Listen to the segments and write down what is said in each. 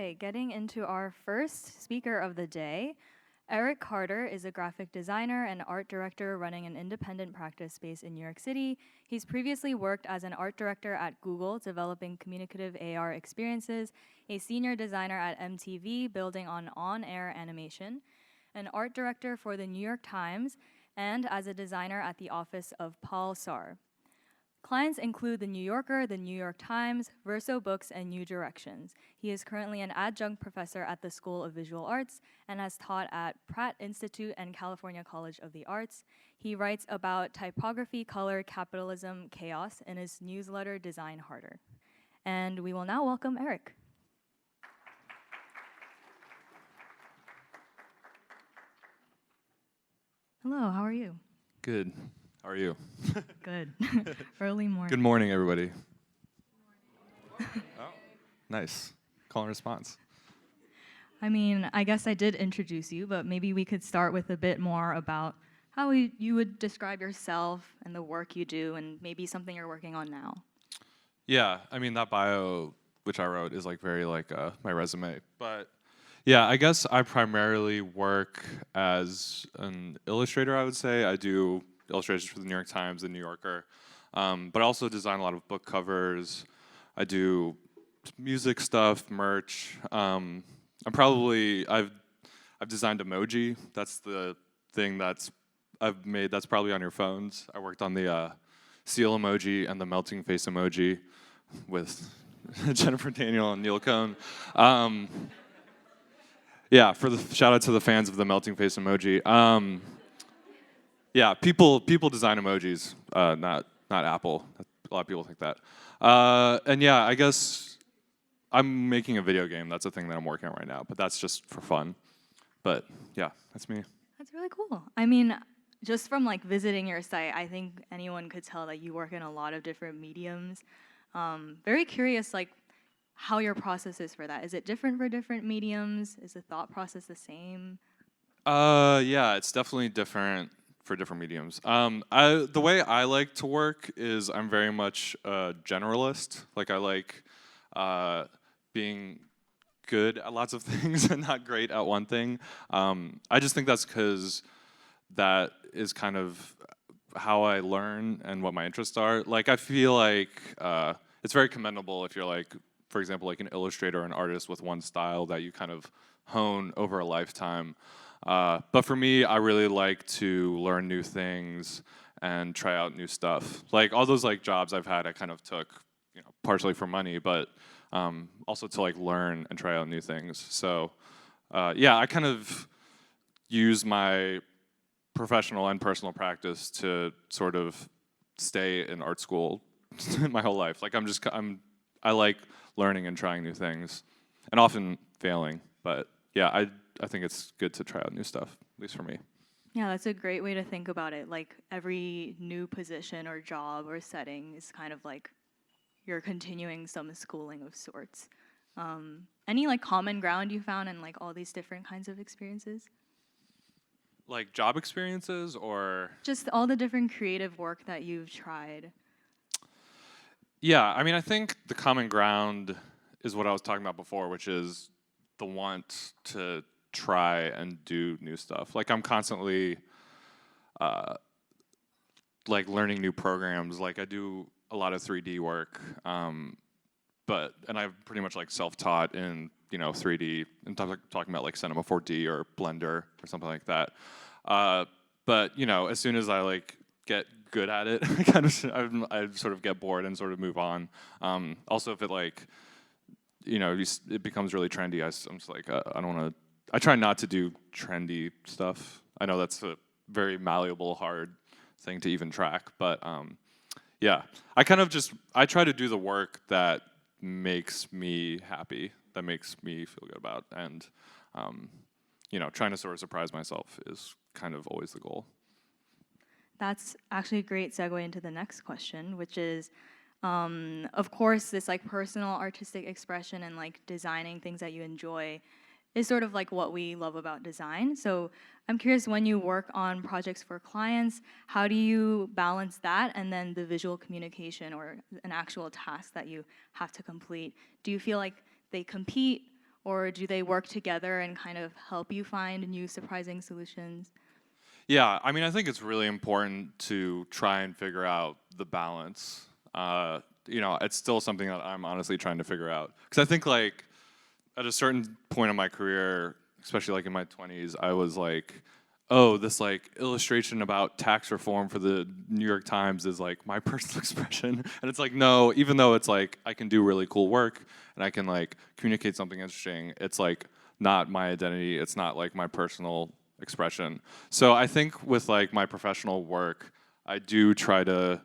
Okay, getting into our first speaker of the day. Erik Carter is a graphic designer and art director running an independent practice space in New York City. He's previously worked as an art director at Google, developing communicative AR experiences, a senior designer at MTV, building on-air animation, an art director for the New York Times, and as a designer at the Office of Paul Sahre. Clients include The New Yorker, The New York Times, Verso Books, and New Directions. He is currently an adjunct professor at the School of Visual Arts and has taught at Pratt Institute and California College of the Arts. He writes about typography, color, capitalism, chaos in his newsletter, Design Harder. And we will now welcome Erik. Hello, how are you? Good. How are you? Good. Early morning. Good morning, everybody. Oh, nice. Call and response. I mean, I guess I did introduce you, but maybe we could start with a bit more about how you would describe yourself and the work you do, and maybe something you're working on now. Yeah, I mean, that bio, which I wrote, is like very like my resume. But yeah, I guess I primarily work as an illustrator, I would say. I do illustrations for the New York Times, the New Yorker, but I also design a lot of book covers. I do music stuff, merch. I've designed emoji. That's the thing I've made that's probably on your phones. I worked on the seal emoji and the melting face emoji with Jennifer Daniel and Neil Cohn. Yeah, for the shout out to the fans of the melting face emoji. Yeah, people design emojis, not Apple. A lot of people think that. And yeah, I guess I'm making a video game. That's a thing that I'm working on right now, but that's just for fun. But yeah, that's me. That's really cool. I mean, just from like visiting your site, I think anyone could tell that you work in a lot of different mediums. Very curious, like how your process is for that. Is it different for different mediums? Is the thought process the same? Yeah, it's definitely different for different mediums. The way I like to work is I'm very much a generalist. Like I like being good at lots of things and not great at one thing. I just think that's because that is kind of how I learn and what my interests are. Like I feel like it's very commendable if you're like, for example, like an illustrator or an artist with one style that you kind of hone over a lifetime. But for me, I really like to learn new things and try out new stuff. Like all those like jobs I've had, I kind of took, partially for money, but also to like learn and try out new things. So yeah, I kind of use my professional and personal practice to sort of stay in art school my whole life. Like I like learning and trying new things, and often failing. But yeah, I think it's good to try out new stuff, at least for me. Yeah, that's a great way to think about it. Like every new position or job or setting is kind of like you're continuing some schooling of sorts. Any like common ground you found in like all these different kinds of experiences? Like job experiences or? Just all the different creative work that you've tried. Yeah, I mean, I think the common ground is what I was talking about before, which is the want to try and do new stuff. Like I'm constantly like learning new programs. Like I do a lot of 3D work, and I've pretty much like self-taught in 3D and talking about like Cinema 4D or Blender or something like that. But as soon as I like get good at it, I sort of get bored and sort of move on. Also, if it like it becomes really trendy, I'm just like I don't want to. I try not to do trendy stuff. I know that's a very malleable, hard thing to even track, but yeah, I try to do the work that makes me happy, that makes me feel good about, and trying to sort of surprise myself is kind of always the goal. That's actually a great segue into the next question, which is, of course, this like personal artistic expression and like designing things that you enjoy is sort of like what we love about design. So I'm curious, when you work on projects for clients, how do you balance that and then the visual communication or an actual task that you have to complete? Do you feel like they compete, or do they work together and kind of help you find new surprising solutions? Yeah, I mean, I think it's really important to try and figure out the balance. You know, it's still something that I'm honestly trying to figure out. Because I think, like, at a certain point in my career, especially like in my 20s, I was like, oh, this like illustration about tax reform for the New York Times is like my personal expression. And it's like, no, even though it's like I can do really cool work and I can like communicate something interesting, it's like not my identity. It's not like my personal expression. So I think with like my professional work, I do try to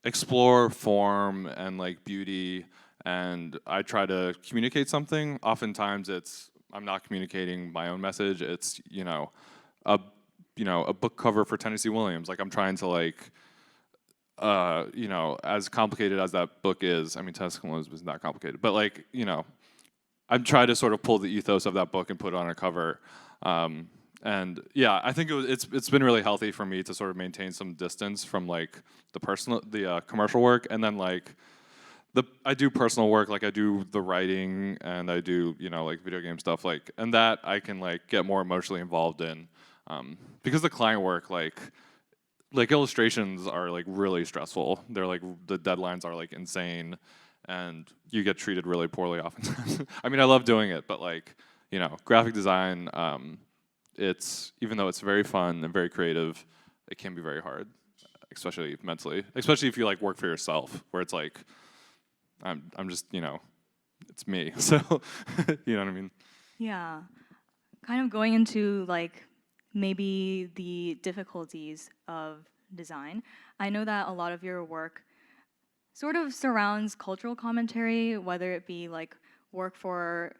explore form and like beauty, and I try to communicate something. Oftentimes it's I'm not communicating my own message. It's, a a book cover for Tennessee Williams. Like I'm trying to like as complicated as that book is, I mean Tennessee Williams was not complicated, but like, I'm trying to sort of pull the ethos of that book and put it on a cover. And yeah, I think it's been really healthy for me to sort of maintain some distance from like the commercial work, and then like I do personal work, like I do the writing and I do like video game stuff, like, and that I can like get more emotionally involved in, because the client work like illustrations are like really stressful. They're like the deadlines are like insane, and you get treated really poorly oftentimes. I mean, I love doing it, but like graphic design. It's even though it's very fun and very creative, it can be very hard, especially mentally. Especially if you like work for yourself, where it's like, I'm just it's me. So you know what I mean? Yeah, kind of going into like maybe the difficulties of design. I know that a lot of your work sort of surrounds cultural commentary, whether it be like work for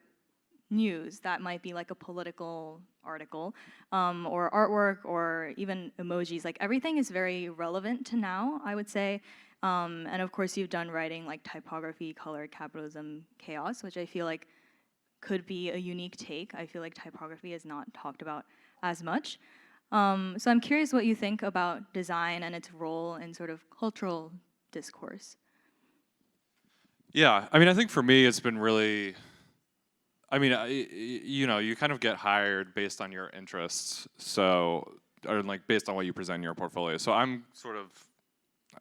news that might be like a political article, or artwork, or even emojis. Like everything is very relevant to now, I would say. And of course, you've done writing like Typography, Color, Capitalism, Chaos, which I feel like could be a unique take. I feel like typography is not talked about as much. So I'm curious what you think about design and its role in sort of cultural discourse. Yeah, I mean, I think for me, it's been really. I mean, you kind of get hired based on your interests, so or like based on what you present in your portfolio. So I'm sort of.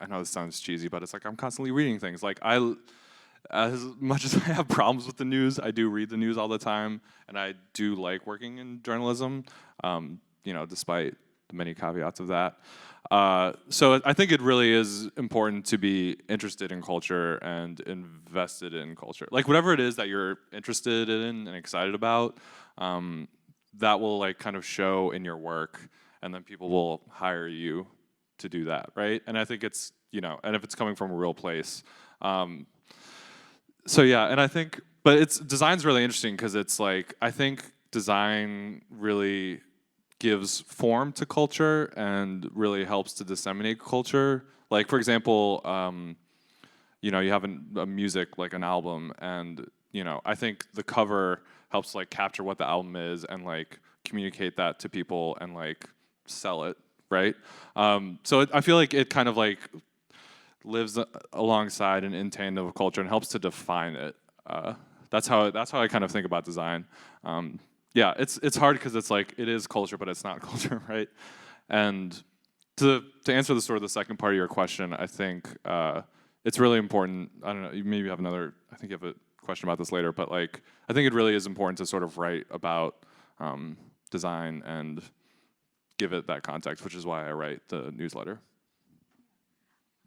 I know this sounds cheesy, but it's like I'm constantly reading things. Like as much as I have problems with the news, I do read the news all the time, and I do like working in journalism, despite the many caveats of that. So I think it really is important to be interested in culture and invested in culture. Like whatever it is that you're interested in and excited about, that will like kind of show in your work, and then people will hire you to do that, right? And I think it's, and if it's coming from a real place. So yeah, and I think, but design's really interesting because it's like, I think design really gives form to culture and really helps to disseminate culture. Like for example, you have a music, like an album, and I think the cover helps like capture what the album is and like communicate that to people and like sell it, right? So I feel like it kind of like lives alongside and in tandem of culture and helps to define it. That's how I kind of think about design. Yeah, it's hard because it's like it is culture, but it's not culture, right? And to answer the second part of your question, I think it's really important. I don't know, you maybe have another. I think you have a question about this later, but like I think it really is important to sort of write about design and give it that context, which is why I write the newsletter.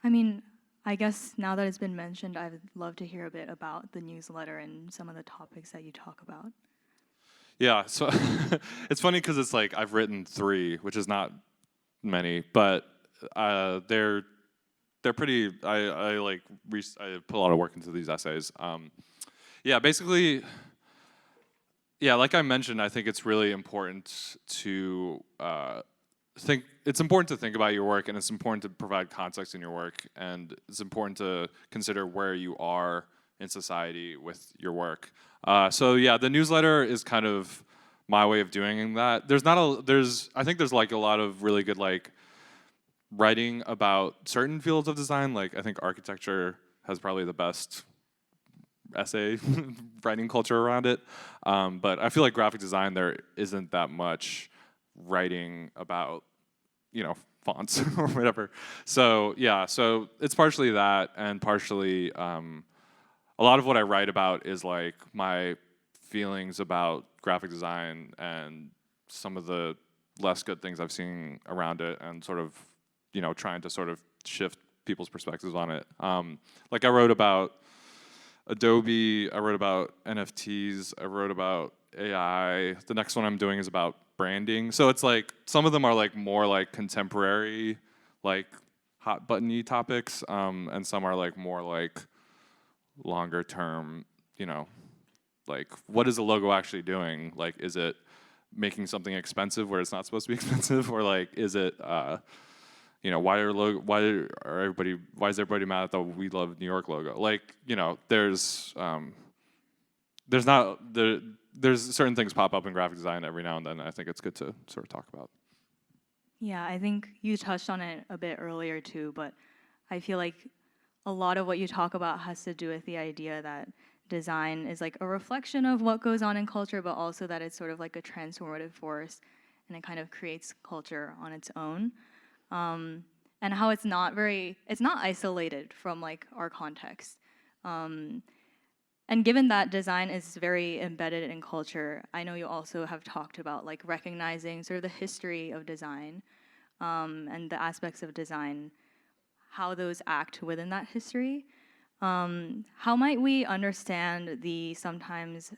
I mean, I guess now that it's been mentioned, I would love to hear a bit about the newsletter and some of the topics that you talk about. Yeah, so it's funny because it's like I've written 3, which is not many, but they're pretty. I put a lot of work into these essays. Yeah, basically, yeah, like I mentioned, I think it's really important to think. It's important to think about your work, and it's important to provide context in your work, and it's important to consider where you are in society with your work. So yeah, the newsletter is kind of my way of doing that. I think there's like a lot of really good like writing about certain fields of design. Like I think architecture has probably the best essay writing culture around it. But I feel like graphic design, there isn't that much writing about, fonts or whatever. So yeah, so it's partially that, and partially a lot of what I write about is like my feelings about graphic design and some of the less good things I've seen around it, and sort of, trying to sort of shift people's perspectives on it. Like I wrote about Adobe, I wrote about NFTs, I wrote about AI. The next one I'm doing is about branding. So it's like, some of them are like more like contemporary, like hot buttony topics, and some are like more like longer term, like what is the logo actually doing? Like, is it making something expensive where it's not supposed to be expensive, or like, is it, why is everybody mad at the "We Love New York" logo? Like, there's certain things pop up in graphic design every now and then. I think it's good to sort of talk about. Yeah, I think you touched on it a bit earlier too, but I feel like a lot of what you talk about has to do with the idea that design is like a reflection of what goes on in culture, but also that it's sort of like a transformative force, and it kind of creates culture on its own. And how it's not isolated from like our context. And given that design is very embedded in culture, I know you also have talked about like recognizing sort of the history of design, and the aspects of design, how those act within that history. How might we understand the sometimes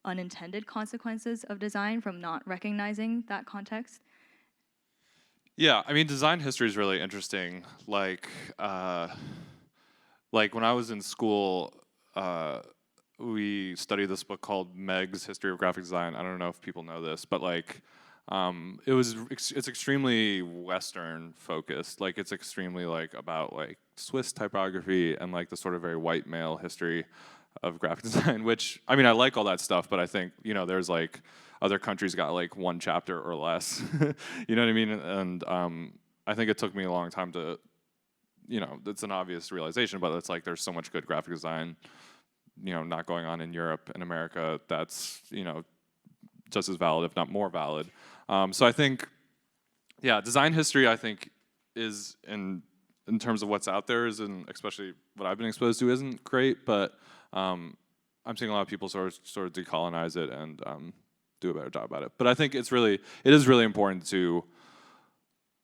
unintended consequences of design from not recognizing that context? Yeah, I mean, design history is really interesting. Like when I was in school, we studied this book called Meg's History of Graphic Design. I don't know if people know this, but like, it's extremely Western focused. Like, it's extremely like about like Swiss typography and like the sort of very white male history of graphic design, which, I mean, I like all that stuff, but I think, there's like, other countries got like one chapter or less. You know what I mean? And I think it took me a long time to, it's an obvious realization, but it's like there's so much good graphic design, not going on in Europe and America that's, just as valid, if not more valid. So I think, yeah, design history, I think, is in terms of what's out there, especially what I've been exposed to, isn't great, but I'm seeing a lot of people sort of decolonize it and do a better job about it. But I think it is really important to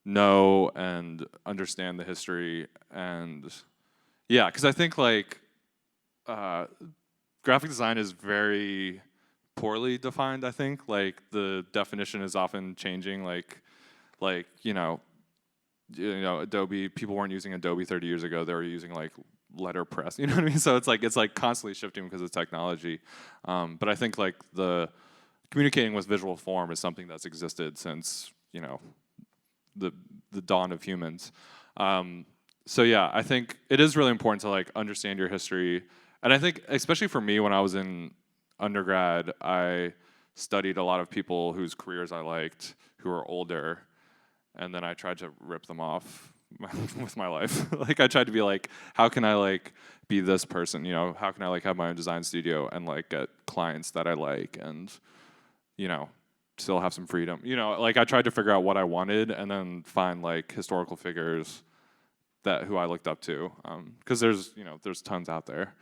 know and understand the history, and yeah, because I think like graphic design is very poorly defined. I think like the definition is often changing. Like Adobe, people weren't using Adobe 30 years ago. They were using like letterpress. You know what I mean? So it's like constantly shifting because of technology. But I think like the communicating with visual form is something that's existed since the dawn of humans. So yeah, I think it is really important to like understand your history, and I think especially for me when I was in undergrad, I studied a lot of people whose careers I liked who were older, and then I tried to rip them off with my life. Like I tried to be like, how can I like be this person? How can I like have my own design studio and like get clients that I like and still have some freedom. Like I tried to figure out what I wanted and then find like historical figures who I looked up to, because there's tons out there.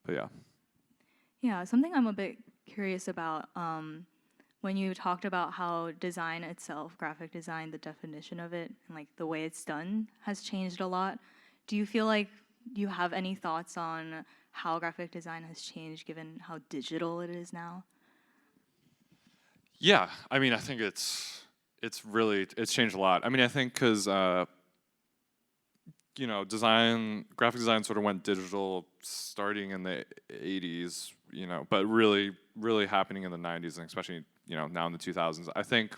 But yeah. Yeah, something I'm a bit curious about, when you talked about how design itself, graphic design, the definition of it, and like the way it's done has changed a lot. Do you feel like you have any thoughts on how graphic design has changed given how digital it is now? Yeah, I mean, I think it's changed a lot. I mean, I think because graphic design sort of went digital starting in the 80s, but really, really happening in the 90s, and especially now in the 2000s. I think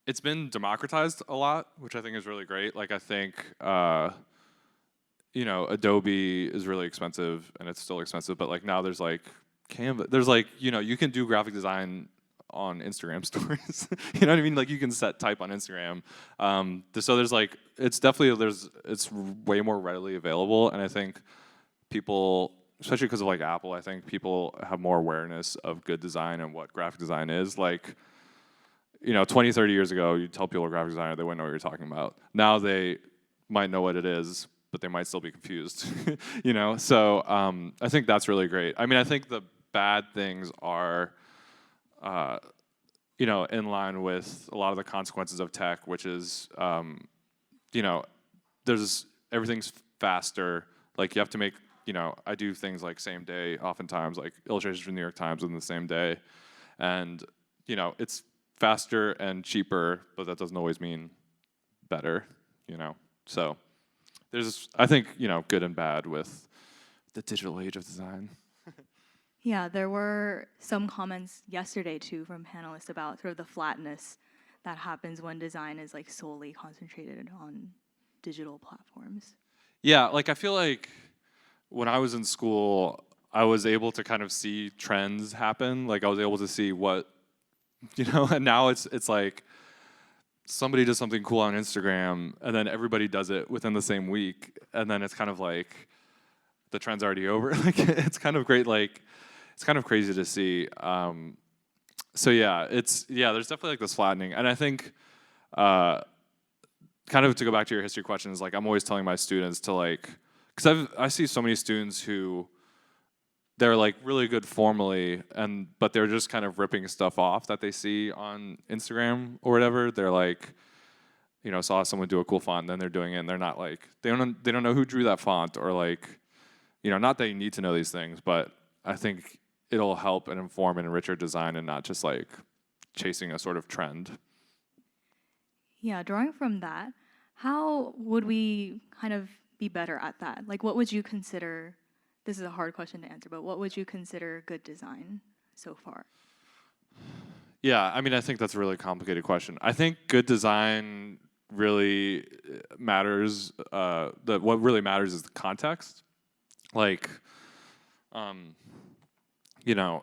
it's been democratized a lot, which I think is really great. Like I think Adobe is really expensive, and it's still expensive, but like now there's like Canva. There's like, you can do graphic design on Instagram stories. You know what I mean? Like you can set type on Instagram. So there's like, it's way more readily available. And I think people, especially because of like Apple, I think people have more awareness of good design and what graphic design is. Like, 20, 30 years ago, you tell people a graphic designer, they wouldn't know what you're talking about. Now they might know what it is, but they might still be confused, So I think that's really great. I mean, I think the bad things are, in line with a lot of the consequences of tech, which is, everything's faster. Like you have to make, I do things like same day, oftentimes like illustrations for the New York Times in the same day. And, it's faster and cheaper, but that doesn't always mean better, So there's, I think, good and bad with the digital age of design. Yeah, there were some comments yesterday too from panelists about sort of the flatness that happens when design is like solely concentrated on digital platforms. Yeah, like I feel like when I was in school, I was able to kind of see trends happen. Like I was able to see what, and now it's like somebody does something cool on Instagram and then everybody does it within the same week. And then it's kind of like the trend's already over. Like it's kind of great. Like it's kind of crazy to see. So yeah, there's definitely like this flattening. And I think kind of to go back to your history question is like, I'm always telling my students to like, because I see so many students who they're like really good formally, but they're just kind of ripping stuff off that they see on Instagram or whatever. They're like, saw someone do a cool font, and then they're doing it, and they're not like, they don't know who drew that font, or like, not that you need to know these things, but I think it'll help and inform and enrich your design and not just like chasing a sort of trend. Yeah, drawing from that, how would we kind of be better at that? Like what would you consider, this is a hard question to answer, but what would you consider good design so far? Yeah, I mean, I think that's a really complicated question. I think good design really matters. What really matters is the context. Like,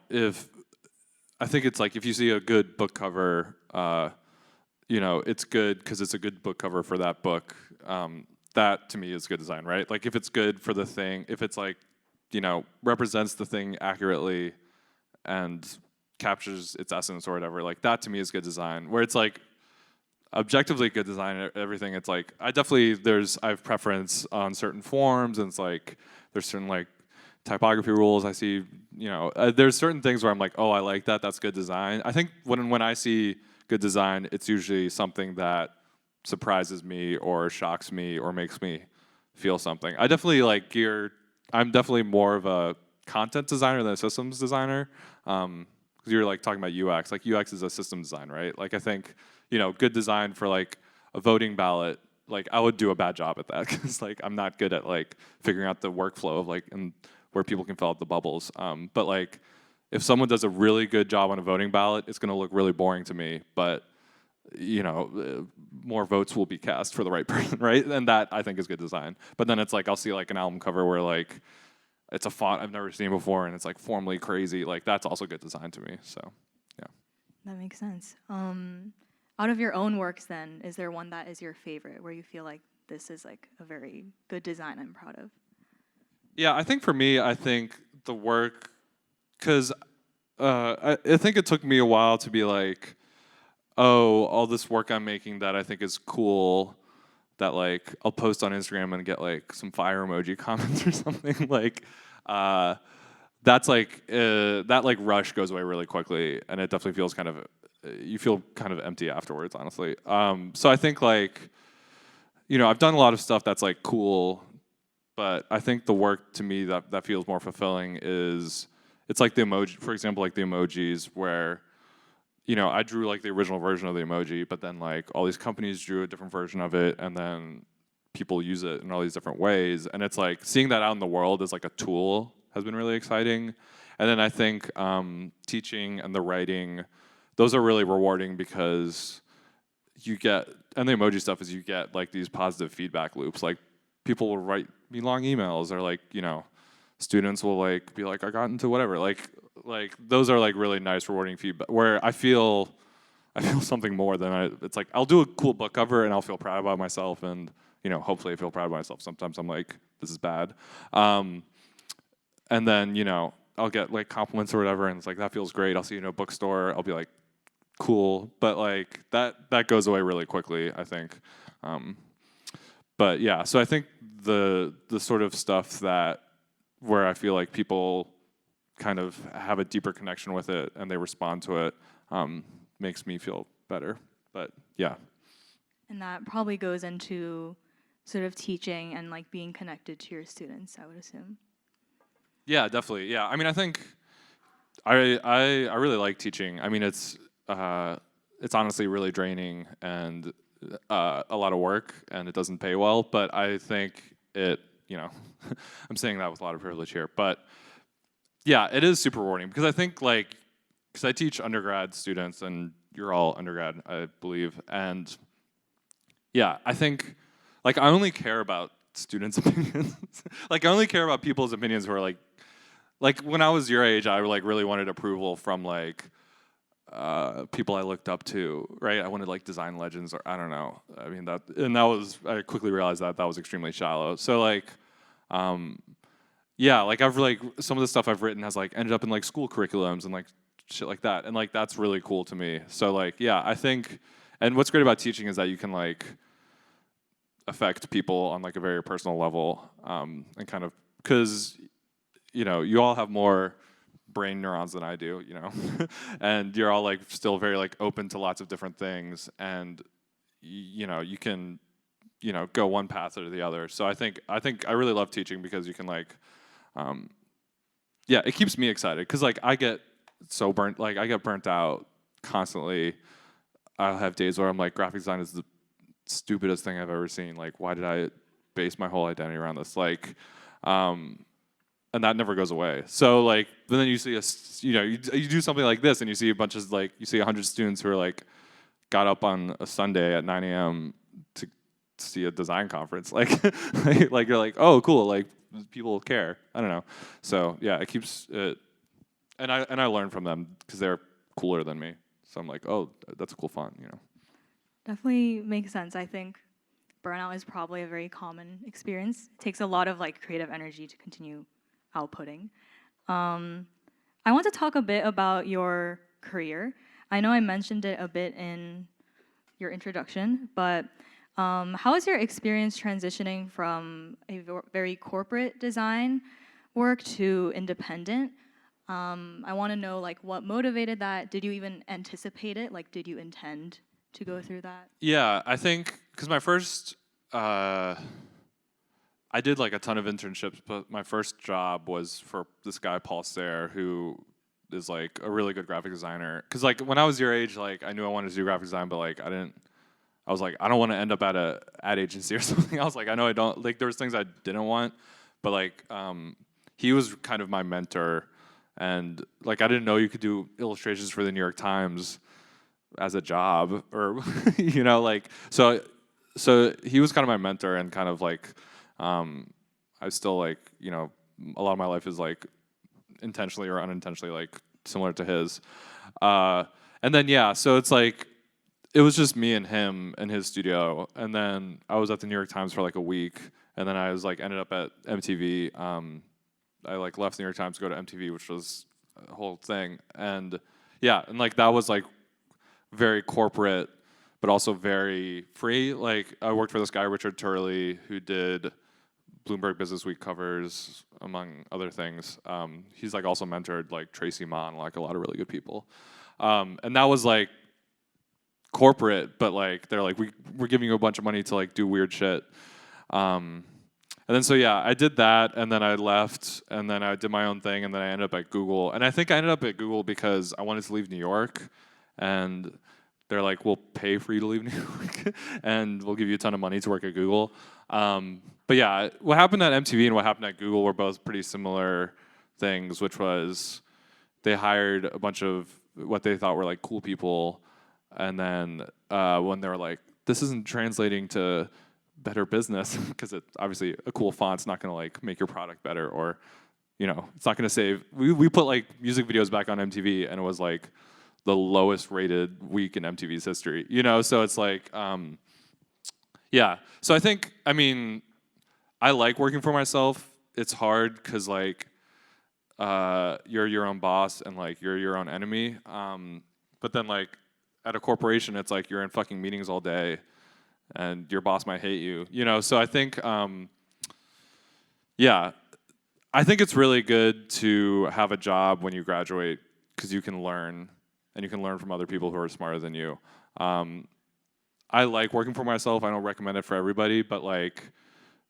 if I think it's like if you see a good book cover, it's good because it's a good book cover for that book. That to me is good design, right? Like if it's good for the thing, if it's like, represents the thing accurately and captures its essence or whatever, like that to me is good design. Where it's like objectively good design, everything, it's like I have preference on certain forms, and it's like there's certain like typography rules I see, there's certain things where I'm like, oh, I like that, that's good design. I think when I see good design, it's usually something that surprises me or shocks me or makes me feel something. I'm definitely more of a content designer than a systems designer. Because you're like talking about UX. Like UX is a system design, right? Like I think, good design for like a voting ballot, like I would do a bad job at that because like I'm not good at like figuring out the workflow of like and where people can fill out the bubbles. But like if someone does a really good job on a voting ballot, it's going to look really boring to me. But more votes will be cast for the right person, right? And that I think is good design. But then it's like I'll see like an album cover where like it's a font I've never seen before and it's like formally crazy. Like that's also good design to me. So yeah. That makes sense. Out of your own works then, is there one that is your favorite where you feel like this is like a very good design I'm proud of? Yeah, I think for me, I think the work, because I think it took me a while to be like, oh, all this work I'm making that I think is cool, that like I'll post on Instagram and get like some fire emoji comments or something. Like that's like that like rush goes away really quickly, and it definitely feels kind of you feel kind of empty afterwards, honestly. So I think like I've done a lot of stuff that's like cool, but I think the work to me that feels more fulfilling is it's like the emoji, for example, like the emojis where. I drew like the original version of the emoji, but then like all these companies drew a different version of it, and then people use it in all these different ways. And it's like seeing that out in the world as like a tool has been really exciting. And then I think teaching and the writing, those are really rewarding because you get, and the emoji stuff is you get like these positive feedback loops. Like people will write me long emails, or like, students will like be like, I got into whatever. Like those are like really nice, rewarding feedback where I feel something more than it's like I'll do a cool book cover and I'll feel proud about myself, and hopefully I feel proud of myself. Sometimes I'm like, this is bad, and then, you know, I'll get like compliments or whatever, and it's like, that feels great. I'll see you in a bookstore. I'll be like, cool. But like that goes away really quickly, I think. But yeah, so I think the sort of stuff that where I feel like people kind of have a deeper connection with it and they respond to it makes me feel better. But yeah. And that probably goes into sort of teaching and like being connected to your students, I would assume. Yeah, definitely. Yeah, I mean, I think I really like teaching. I mean, it's honestly really draining and a lot of work, and it doesn't pay well. But I think it, you know, I'm saying that with a lot of privilege here, but yeah, it is super rewarding because I think like, because I teach undergrad students, and you're all undergrad, I believe, and yeah, I think like I only care about students' opinions. Like I only care about people's opinions who are like when I was your age, I like really wanted approval from like people I looked up to, right? I wanted like design legends, or I don't know. I mean I quickly realized that was extremely shallow. So like, yeah, like I've like some of the stuff I've written has like ended up in like school curriculums and like shit like that, and like that's really cool to me. So like, yeah, I think, and what's great about teaching is that you can like affect people on like a very personal level, and kind of because you know you all have more brain neurons than I do, you know, and you're all like still very like open to lots of different things, and you know you can, you know, go one path or the other. So I think I really love teaching because you can like, yeah, it keeps me excited because like I get burnt out constantly. I'll have days where I'm like, graphic design is the stupidest thing I've ever seen. Like, why did I base my whole identity around this? Like, and that never goes away. So like, but then you see you know, you do something like this, and you see a bunch of like, you see 100 students who are like, got up on a Sunday at 9 a.m. to see a design conference. Like, like you're like, oh, cool. Like people care. I don't know. So yeah, it keeps it, and I learn from them because they're cooler than me. So I'm like, oh, that's a cool font, you know. Definitely makes sense. I think burnout is probably a very common experience. It takes a lot of like creative energy to continue outputting. I want to talk a bit about your career. I know I mentioned it a bit in your introduction, but how is your experience transitioning from a very corporate design work to independent? I want to know like what motivated that. Did you even anticipate it? Like, did you intend to go through that? Yeah, I think because my first, I did like a ton of internships, but my first job was for this guy Paul Sahre, who is like a really good graphic designer. Because like when I was your age, like I knew I wanted to do graphic design, but like I was like, I don't want to end up at a ad agency or something else. Like I know I don't, like there was things I didn't want, but like he was kind of my mentor, and like I didn't know you could do illustrations for the New York Times as a job, or you know, like so he was kind of my mentor, and kind of like I still like, you know, a lot of my life is like intentionally or unintentionally like similar to his, and then yeah, so it's like it was just me and him in his studio, and then I was at the New York Times for like a week, and then I was like ended up at MTV. I like left the New York Times to go to MTV, which was a whole thing, and yeah, and like that was like very corporate, but also very free. Like I worked for this guy Richard Turley, who did Bloomberg Business Week covers, among other things. He's like also mentored like Tracy Ma and like a lot of really good people, and that was like corporate, but like they're like we're giving you a bunch of money to like do weird shit. And then so yeah, I did that, and then I left, and then I did my own thing, and then I ended up at Google. And I think I ended up at Google because I wanted to leave New York, and they're like, we'll pay for you to leave New York, and we'll give you a ton of money to work at Google. But yeah, what happened at MTV and what happened at Google were both pretty similar things, which was they hired a bunch of what they thought were like cool people, and then when they were like, this isn't translating to better business, because it's obviously a cool font's not going to like make your product better, or you know, it's not going to save. We put like music videos back on MTV, and it was like the lowest rated week in MTV's history, you know. So it's like yeah, so I mean I like working for myself. It's hard because like you're your own boss and like you're your own enemy. But then like at a corporation, it's like you're in fucking meetings all day, and your boss might hate you. You know, so I think, yeah, I think it's really good to have a job when you graduate because you can learn, and you can learn from other people who are smarter than you. I like working for myself. I don't recommend it for everybody, but like,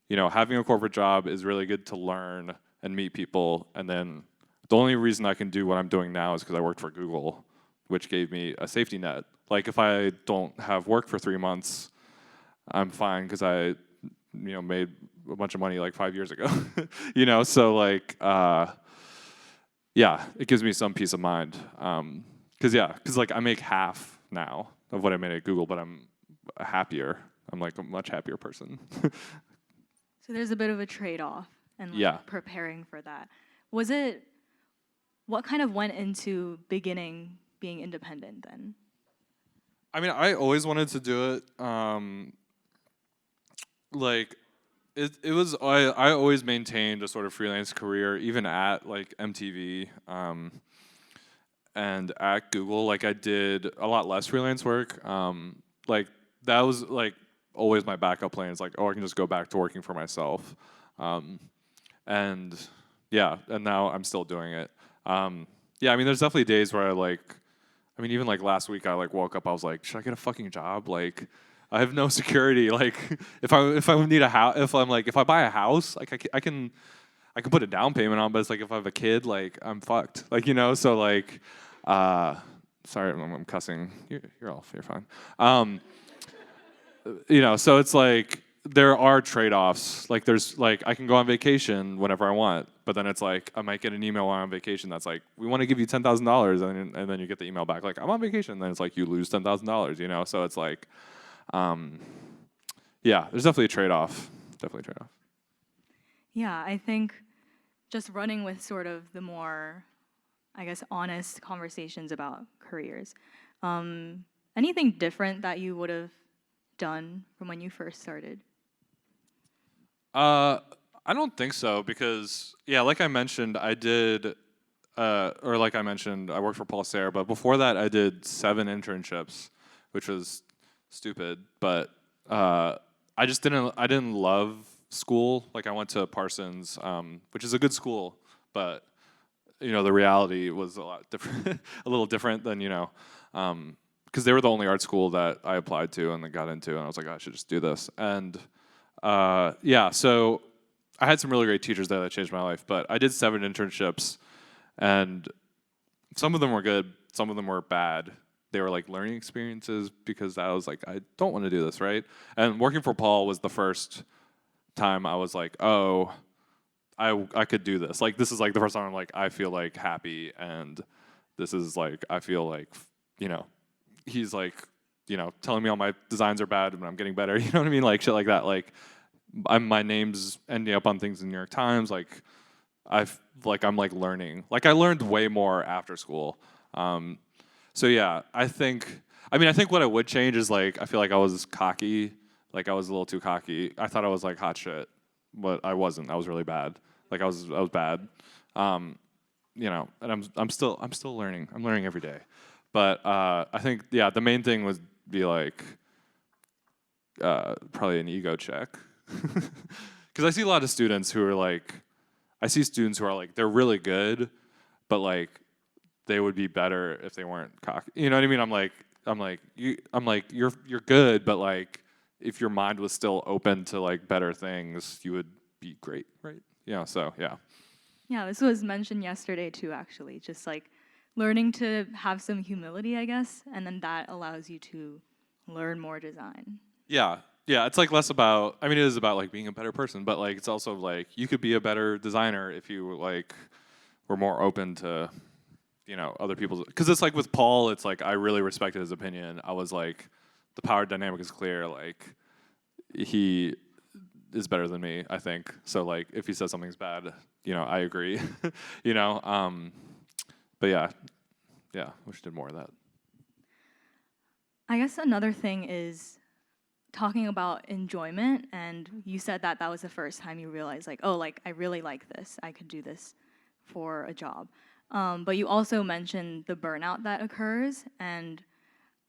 you know, having a corporate job is really good to learn and meet people. And then the only reason I can do what I'm doing now is because I worked for Google, which gave me a safety net. Like if I don't have work for 3 months, I'm fine because I, you know, made a bunch of money like 5 years ago. You know, so like, yeah, it gives me some peace of mind. Because like I make half now of what I made at Google, but I'm happier. I'm like a much happier person. So there's a bit of a trade-off and like Yeah. preparing for that. What kind of went into beginning being independent then? I mean, I always wanted to do it. Like, it was, I always maintained a sort of freelance career, even at like MTV and at Google. Like, I did a lot less freelance work. Like, that was like always my backup plan. It's like, oh, I can just go back to working for myself. And yeah, and now I'm still doing it. Yeah, I mean, there's definitely days where I mean, even like last week, I like woke up, I was like, should I get a fucking job? Like, I have no security. Like, if I need a house, if I buy a house, like I can put a down payment on, but it's like if I have a kid, like I'm fucked. Like, you know, so like, sorry, I'm cussing. You're fine. You know, so it's like there are trade-offs. Like there's like I can go on vacation whenever I want, but then it's like I might get an email while I'm on vacation that's like, we want to give you $10,000, and then you get the email back like, I'm on vacation, and then it's like you lose $10,000. You know, so it's like, yeah, there's definitely a trade-off. Yeah, I think just running with sort of the more, I guess, honest conversations about careers. Anything different that you would have done from when you first started? I don't think so because yeah, like I mentioned, I worked for Paul Sahre, but before that, I did 7 internships, which was stupid. But I didn't love school. Like I went to Parsons, which is a good school, but you know the reality was a lot different, a little different than because they were the only art school that I applied to and then got into, and I was like, I should just do this. And yeah, so I had some really great teachers there that changed my life, but I did 7 internships, and some of them were good, some of them were bad. They were like learning experiences because I was like, I don't want to do this, right? And working for Paul was the first time I was like, oh, I could do this. Like this is like the first time I'm like, I feel like happy, and this is like, I feel like, he's like, telling me all my designs are bad, but I'm getting better. You know what I mean? Like shit like that. Like my name's ending up on things in the New York Times. Like I'm like learning. Like I learned way more after school. So yeah, I think what I would change is like I feel like I was cocky. Like I was a little too cocky. I thought I was like hot shit, but I wasn't. I was really bad. Like I was bad. And I'm still learning. I'm learning every day. But I think yeah, the main thing would be like probably an ego check. Because I see a lot of students who are like, they're really good, but like they would be better if they weren't cocky. You know what I mean? I'm like you're good, but like if your mind was still open to like better things, you would be great, right? Yeah. So yeah. Yeah, this was mentioned yesterday too, actually. Just like learning to have some humility, I guess, and then that allows you to learn more design. Yeah. Yeah, it's like less about, it is about like being a better person, but like it's also like you could be a better designer if you like were more open to, other people's, because it's like with Paul, it's like I really respected his opinion. I was like, the power dynamic is clear, like he is better than me, I think. So like if he says something's bad, I agree. But yeah, wish I did more of that. I guess another thing is talking about enjoyment, and you said that was the first time you realized like, oh, like I really like this, I could do this for a job. But you also mentioned the burnout that occurs, and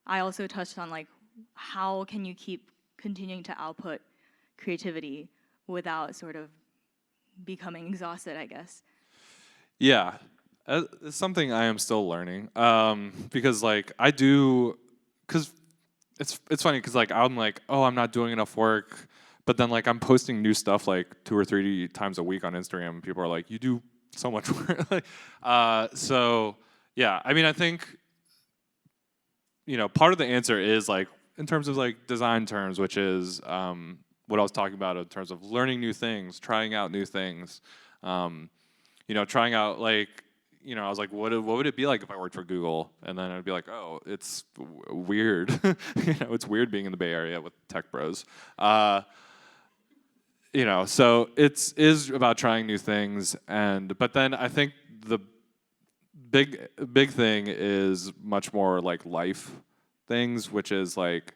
I also touched on like how can you keep continuing to output creativity without sort of becoming exhausted, I guess. Yeah, it's something I am still learning, because like I do, because it's funny because like I'm like, oh, I'm not doing enough work, but then like I'm posting new stuff like 2 or 3 times a week on Instagram, and people are like, you do so much work. Like, so yeah, I mean, I think part of the answer is like in terms of like design terms, which is what I was talking about in terms of learning new things, trying out new things. Trying out like, I was like, what would it be like if I worked for Google? And then I'd be like, oh, it's weird. It's weird being in the Bay Area with tech bros. So it is about trying new things, but then I think the big thing is much more like life things, which is like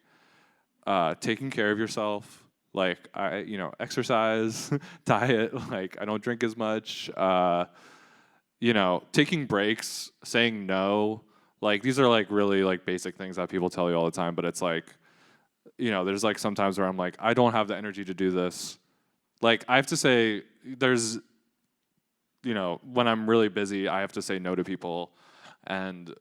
taking care of yourself. Like exercise, diet. Like I don't drink as much. Taking breaks, saying no. Like these are like really like basic things that people tell you all the time. But it's like, there's like sometimes where I'm like, I don't have the energy to do this. Like I have to say, there's, when I'm really busy, I have to say no to people, and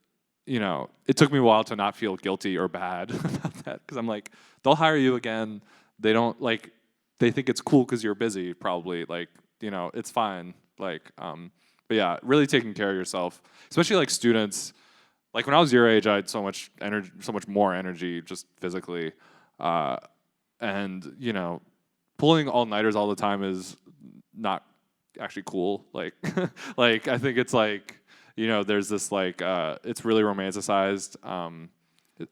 it took me a while to not feel guilty or bad about that because I'm like, they'll hire you again. They don't like, they think it's cool because you're busy, probably. Like, it's fine. Like, but yeah, really taking care of yourself, especially like students. Like when I was your age, I had so much energy, so much more energy, just physically, and pulling all-nighters all the time is not actually cool. Like, like I think it's like, there's this like, it's really romanticized, and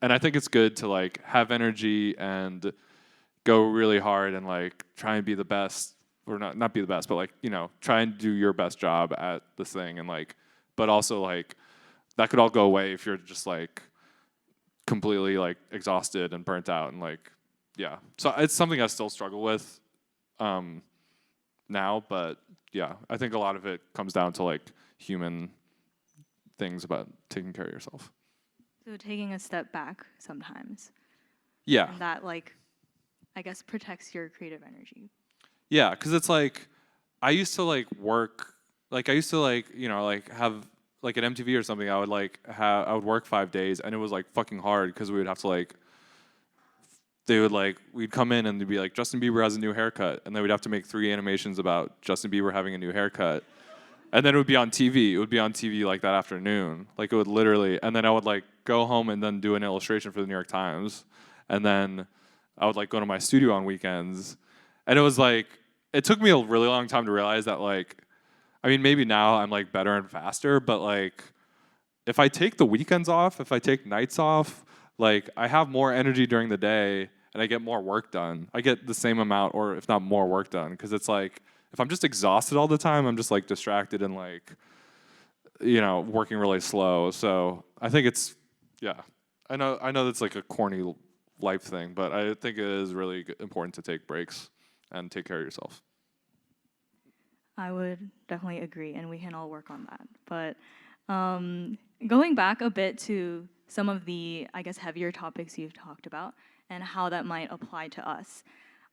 I think it's good to like have energy and go really hard and like try and be the best, or not be the best, but like try and do your best job at this thing, and like, but also like that could all go away if you're just like completely like exhausted and burnt out, and like yeah. So it's something I still struggle with now, but yeah, I think a lot of it comes down to like human things about taking care of yourself. So taking a step back sometimes. Yeah. And that like, I guess, protects your creative energy. Yeah, because it's like, I used to like work, like I used to like, like have like at MTV or something, I would work 5 days, and it was like fucking hard because we would have to like, we'd come in and they'd be like, Justin Bieber has a new haircut, and then we'd have to make 3 animations about Justin Bieber having a new haircut. And then it would be on TV. It would be on TV like that afternoon. Like it would literally, and then I would like go home and then do an illustration for the New York Times. And then I would like go to my studio on weekends. And it was like, it took me a really long time to realize that like, I mean, maybe now I'm like better and faster, but like, if I take the weekends off, if I take nights off, like I have more energy during the day and I get more work done. I get the same amount, or if not more work done. Because it's like, if I'm just exhausted all the time, I'm just like distracted and like, working really slow. So I think it's, yeah. I know that's like a corny life thing, but I think it is really important to take breaks and take care of yourself. I would definitely agree, and we can all work on that. But going back a bit to some of the, I guess, heavier topics you've talked about and how that might apply to us.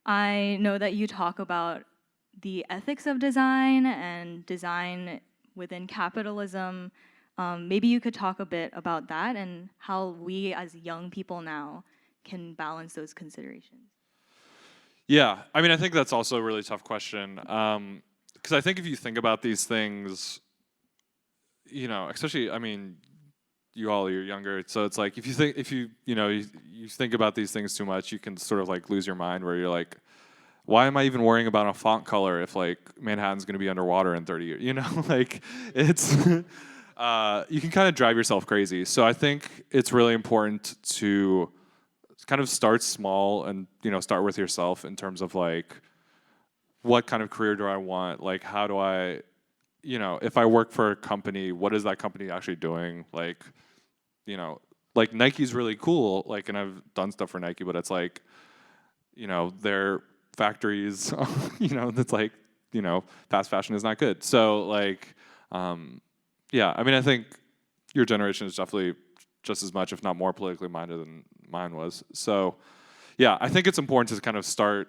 I know that you talk about the ethics of design and design within capitalism. Maybe you could talk a bit about that and how we as young people now can balance those considerations. Yeah, I mean, I think that's also a really tough question. Because I think if you think about these things, especially, I mean, you're younger, so it's like if you think about these things too much, you can sort of like lose your mind, where you're like, why am I even worrying about a font color if like Manhattan's going to be underwater in 30 years? Like it's you can kind of drive yourself crazy. So I think it's really important to kind of start small and start with yourself in terms of like, what kind of career do I want? Like, how do I, if I work for a company, what is that company actually doing? Like, like Nike's really cool. Like, and I've done stuff for Nike, but it's like, their factories, that's like, fast fashion is not good. So like, Yeah, I mean, I think your generation is definitely just as much, if not more, politically minded than mine was. So, yeah, I think it's important to kind of start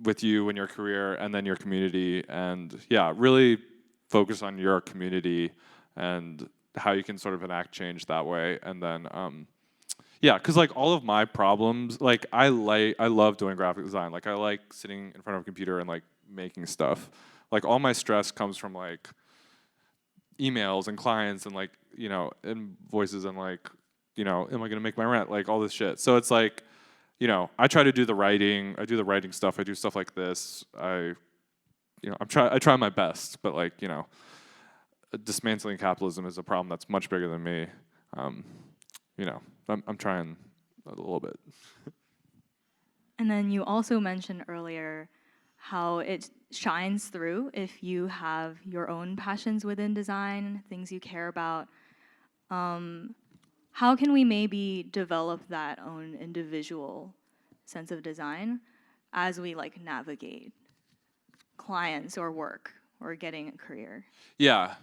with you and your career and then your community, and yeah, really focus on your community and how you can sort of enact change that way. And then yeah, because like all of my problems, like I love doing graphic design. Like I like sitting in front of a computer and like making stuff. Like all my stress comes from like emails and clients and like, you know, invoices and like, you know, am I gonna make my rent? Like all this shit. So it's like, you know, I try to do the writing. I do the writing stuff. I do stuff like this. I try my best, but like, you know, dismantling capitalism is a problem that's much bigger than me. You know, I'm trying a little bit. And then you also mentioned earlier how it shines through if you have your own passions within design, things you care about. How can we maybe develop that own individual sense of design as we like navigate clients or work or getting a career? Yeah,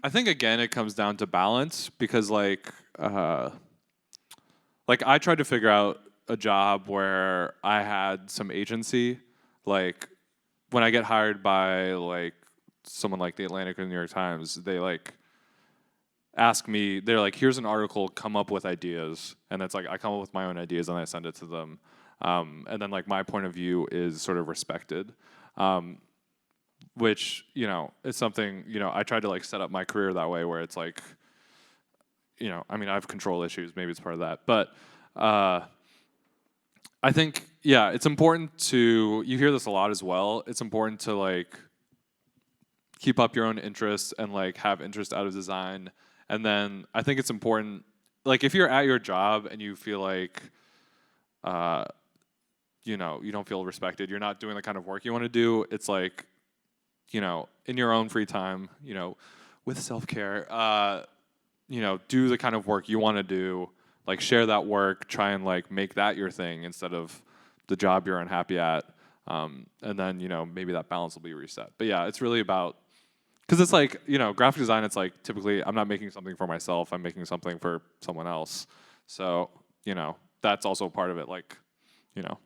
I think again it comes down to balance, because like I tried to figure out a job where I had some agency. Like when I get hired by like someone like the Atlantic or the New York Times, they like ask me, they're like, here's an article, come up with ideas. And it's like I come up with my own ideas and I send it to them. And then like my point of view is sort of respected. Which, you know, is something, you know, I tried to like set up my career that way where it's like, you know, I mean, I have control issues, maybe it's part of that. But I think, yeah, it's important to, you hear this a lot as well, it's important to like keep up your own interests and like have interest out of design. And then I think it's important, like if you're at your job and you feel like, you know, you don't feel respected, you're not doing the kind of work you want to do, it's like, you know, in your own free time, you know, with self-care, you know, do the kind of work you want to do, like share that work, try and like make that your thing instead of the job you're unhappy at. And then, you know, maybe that balance will be reset. But yeah, it's really about, because it's like, you know, graphic design, it's like typically I'm not making something for myself, I'm making something for someone else. So, you know, that's also part of it, like, you know,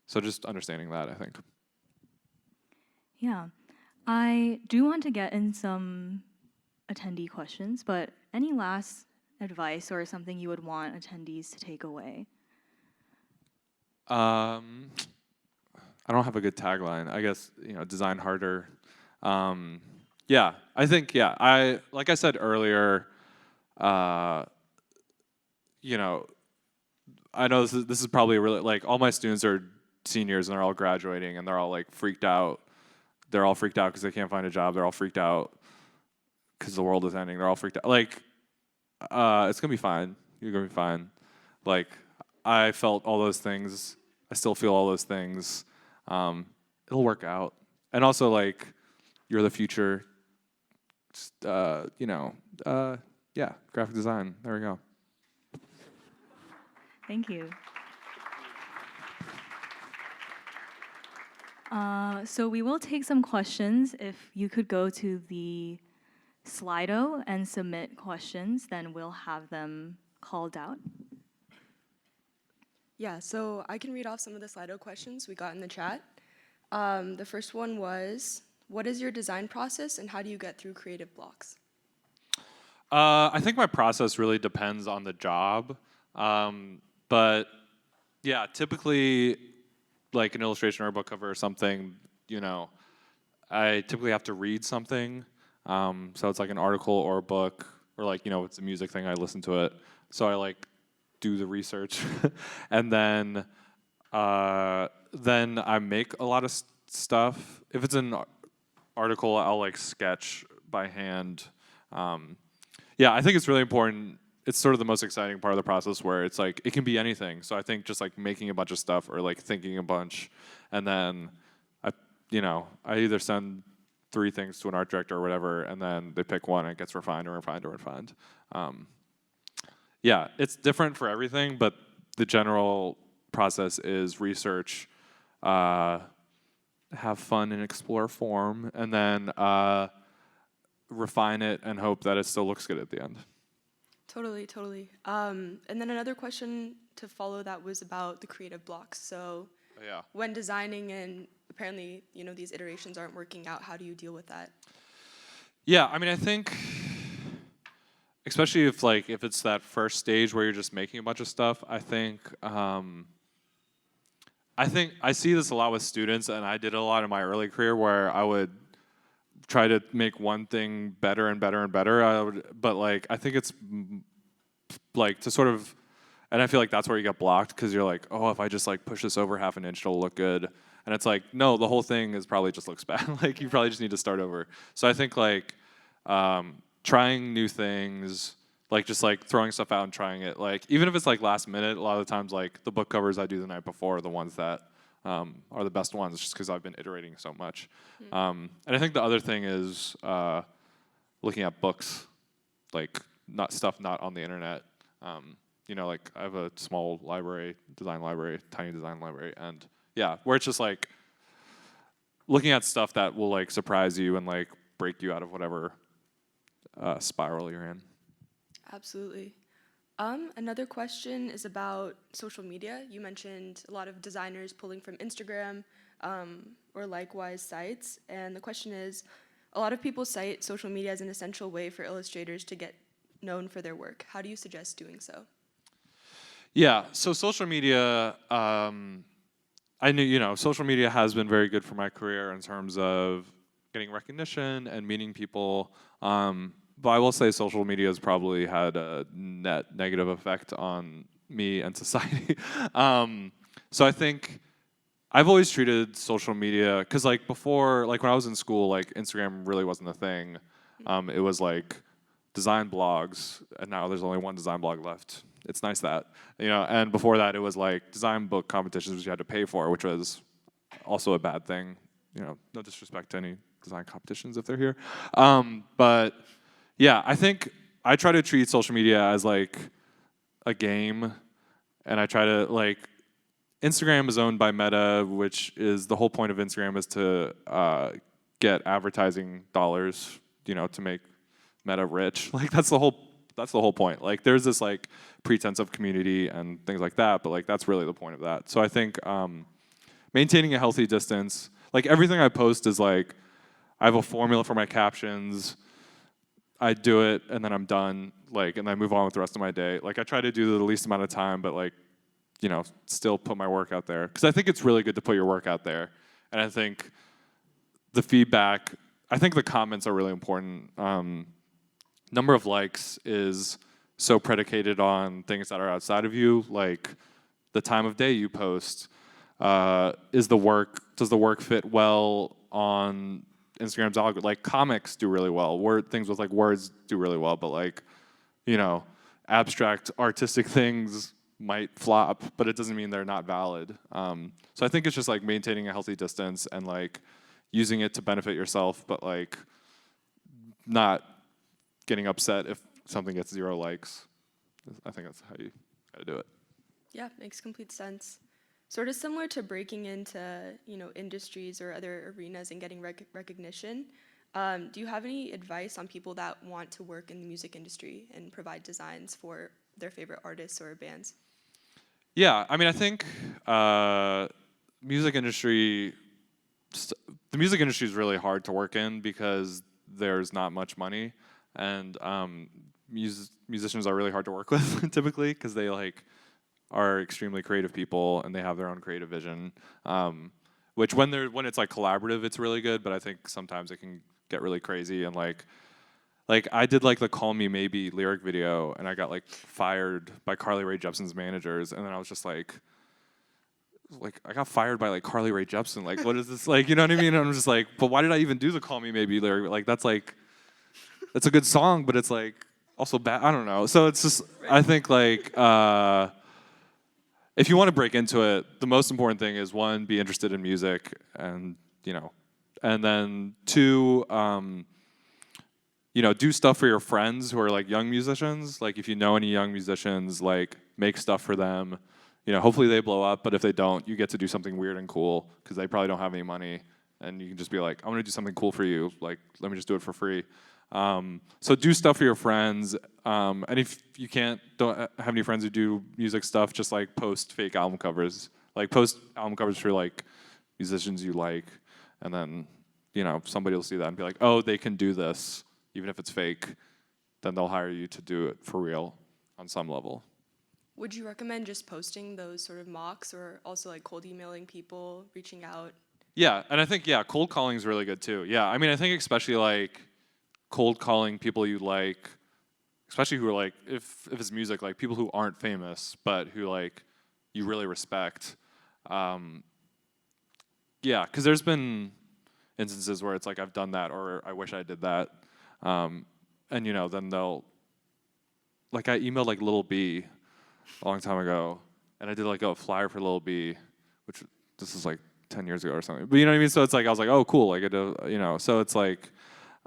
so just understanding that, I think. Yeah. I do want to get in some attendee questions, but any last advice or something you would want attendees to take away? I don't have a good tagline. I guess, you know, design harder. Yeah, I think, yeah, like I said earlier, you know, I know this is probably really, like, all my students are seniors and they're all graduating and they're all like freaked out. They're all freaked out because they can't find a job. They're all freaked out because the world is ending. They're all freaked out. Like, it's gonna be fine. You're gonna be fine. Like, I felt all those things. I still feel all those things. It'll work out. And also, like, you're the future. Just, you know, yeah, graphic design. There we go. Thank you. So we will take some questions. If you could go to the Slido and submit questions, then we'll have them called out. Yeah, so I can read off some of the Slido questions we got in the chat. The first one was, what is your design process and how do you get through creative blocks? I think my process really depends on the job. But yeah, typically, like an illustration or a book cover or something, you know, I typically have to read something. So it's like an article or a book, or like, you know, it's a music thing, I listen to it. So I like do the research. And then I make a lot of stuff. If it's an article, I'll like sketch by hand. Yeah, I think it's really important. It's sort of the most exciting part of the process where it's like, it can be anything. So I think just like making a bunch of stuff or like thinking a bunch, and then I either send 3 things to an art director or whatever, and then they pick one and it gets refined or refined or refined. Yeah, it's different for everything, but the general process is research, have fun and explore form, and then refine it and hope that it still looks good at the end. Totally, totally. And then another question to follow that was about the creative blocks. So Yeah. when designing and apparently, these iterations aren't working out, how do you deal with that? Yeah, I mean, I think, especially if it's that first stage where you're just making a bunch of stuff, I think I see this a lot with students, and I did it a lot in my early career where I would try to make one thing better and better and better. But I think it's to sort of, and I feel like that's where you get blocked because you're like, oh, if I just push this over half an inch, it'll look good. And it's like, no, the whole thing is probably just looks bad. You probably just need to start over. So I think trying new things, just throwing stuff out and trying it. Even if it's last minute, a lot of the times the book covers I do the night before are the ones that are the best ones, just because I've been iterating so much. And I think the other thing is looking at books, not on the internet. I have a small library, tiny design library, and yeah, where it's just looking at stuff that will surprise you and break you out of whatever spiral you're in. Absolutely. Another question is about social media. You mentioned a lot of designers pulling from Instagram or likewise sites. And the question is, a lot of people cite social media as an essential way for illustrators to get known for their work. How do you suggest doing so? Yeah, so social media, I knew, social media has been very good for my career in terms of getting recognition and meeting people. But I will say social media has probably had a net negative effect on me and society. So I think I've always treated social media, because before, when I was in school, Instagram really wasn't a thing. It was design blogs, and now there's only one design blog left. It's nice that, and before that it was design book competitions which you had to pay for, which was also a bad thing. No disrespect to any design competitions if they're here. But yeah, I think I try to treat social media as a game, and I try to Instagram is owned by Meta, which is the whole point of Instagram is to get advertising dollars, to make Meta rich. That's the whole point. There's this pretense of community and things like that, but that's really the point of that. So I think maintaining a healthy distance, everything I post is I have a formula for my captions. I do it and then I'm done, and I move on with the rest of my day. I try to do the least amount of time, but still put my work out there, because I think it's really good to put your work out there. And I think the feedback, I think the comments are really important. Number of likes is so predicated on things that are outside of you, the time of day you post. Does the work fit well on Instagram's algorithm? Comics do really well. Things with words do really well, but abstract artistic things might flop, but it doesn't mean they're not valid. So I think it's just maintaining a healthy distance and using it to benefit yourself, but not getting upset if something gets 0 likes. I think that's how you gotta do it. Yeah, makes complete sense. Sort of similar to breaking into, industries or other arenas and getting recognition. Do you have any advice on people that want to work in the music industry and provide designs for their favorite artists or bands? Yeah, I mean, I think the music industry is really hard to work in because there's not much money, and musicians are really hard to work with typically, because they are extremely creative people and they have their own creative vision. Which when it's collaborative, it's really good, but I think sometimes it can get really crazy. And I did the "Call Me Maybe" lyric video, and I got fired by Carly Rae Jepsen's managers, and then I was just I got fired by Carly Rae Jepsen. What is this? You know what I mean? And I'm just but why did I even do the "Call Me Maybe" lyric? That's a good song, but it's also bad. I don't know. So it's just, I think if you want to break into it, the most important thing is, 1, be interested in music, and and then 2, do stuff for your friends who are young musicians. If you know any young musicians, make stuff for them. Hopefully they blow up, but if they don't, you get to do something weird and cool, because they probably don't have any money, and you can just be I'm gonna do something cool for you. Let me just do it for free. So do stuff for your friends, and if you don't have any friends who do music stuff, just like post fake album covers. Like post album covers for like musicians you like, and then somebody will see that and be like, oh, they can do this, even if it's fake. Then they'll hire you to do it for real on some level. Would you recommend just posting those sort of mocks, or also like cold emailing people, reaching out? Yeah, and I think cold calling is really good too. Yeah, I mean, I think especially like cold calling people you like, especially who are like, if it's music, like people who aren't famous but who like you really respect. Yeah, because there's been instances where it's like I've done that, or I wish I did that, and then they'll, like I emailed like Lil B a long time ago, and I did like a flyer for Lil B, which this is like 10 years ago or something. But you know what I mean? So it's like I was like, oh, cool, like I do, So it's like,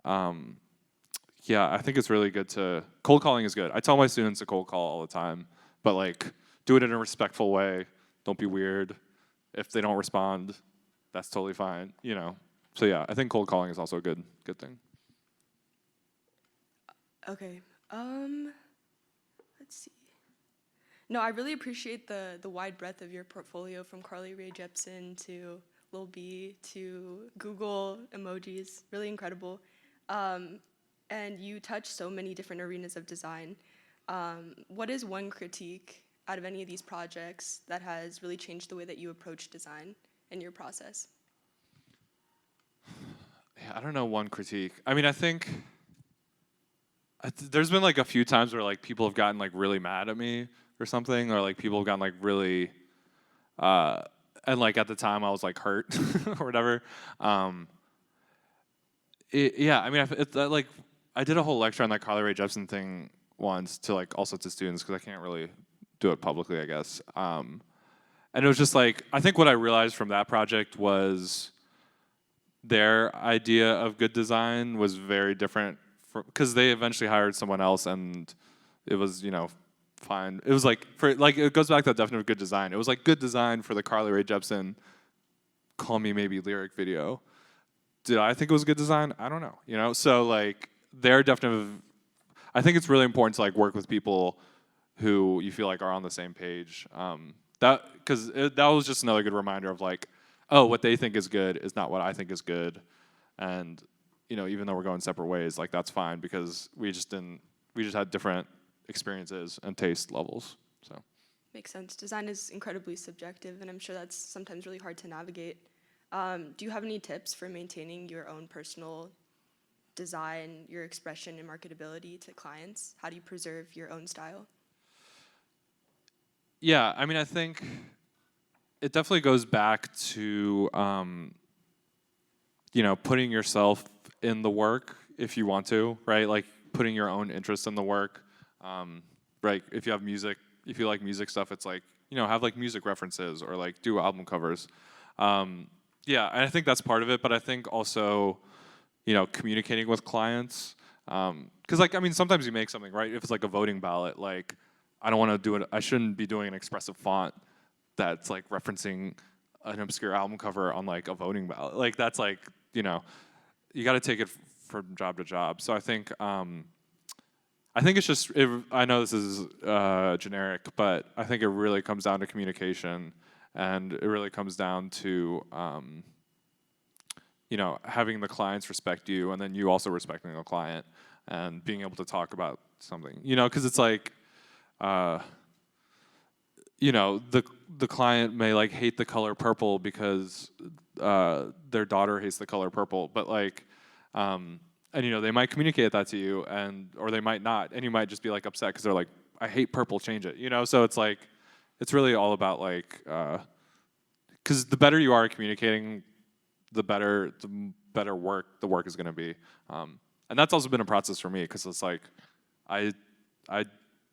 yeah, I think it's really good to cold calling is good. I tell my students to cold call all the time, but like do it in a respectful way. Don't be weird. If they don't respond, that's totally fine. So yeah, I think cold calling is also a good thing. Okay. Let's see. No, I really appreciate the wide breadth of your portfolio, from Carly Rae Jepsen to Lil B to Google emojis. Really incredible. And you touch so many different arenas of design. What is one critique out of any of these projects that has really changed the way that you approach design in your process? Yeah, I don't know one critique. I mean, I think there's been like a few times where like people have gotten like really mad at me or something, or like people have gotten like really, and like at the time I was like hurt or whatever. Yeah, I mean, like I did a whole lecture on that Carly Rae Jepsen thing once to like all sorts of students because I can't really do it publicly, I guess. And it was just like, I think what I realized from that project was their idea of good design was very different, because they eventually hired someone else, and it was fine. It was like it goes back to that definition of good design. It was like good design for the Carly Rae Jepsen "Call Me Maybe" lyric video. Did I think it was good design? I don't know. So like their definition of, I think it's really important to like work with people who you feel like are on the same page. Because that was just another good reminder of like, oh, what they think is good is not what I think is good, and even though we're going separate ways, like that's fine, because we just had different experiences and taste levels. So Makes sense. Design is incredibly subjective, and I'm sure that's sometimes really hard to navigate. Do you have any tips for maintaining your own personal design, your expression and marketability to clients? How do you preserve your own style? Yeah, I mean, I think it definitely goes back to putting yourself in the work if you want to, right? Like putting your own interest in the work, right? If you have music, if you like music stuff, it's like have like music references, or like do album covers. Yeah, and I think that's part of it, but I think also communicating with clients, because like I mean sometimes you make something, right? If it's like a voting ballot, like I don't want to do it. I shouldn't be doing an expressive font that's like referencing an obscure album cover on like a voting ballot. Like that's like you got to take it from job to job. So I think it's just, I know this is generic, but I think it really comes down to communication, and it really comes down to having the clients respect you, and then you also respecting the client, and being able to talk about something. Because it's like, the client may like hate the color purple because their daughter hates the color purple, but like, and they might communicate that to you, or they might not, and you might just be like upset because they're like, I hate purple, change it. So it's like, it's really all about like, because the better you are at communicating, the better work the work is going to be, and that's also been a process for me, because it's like, I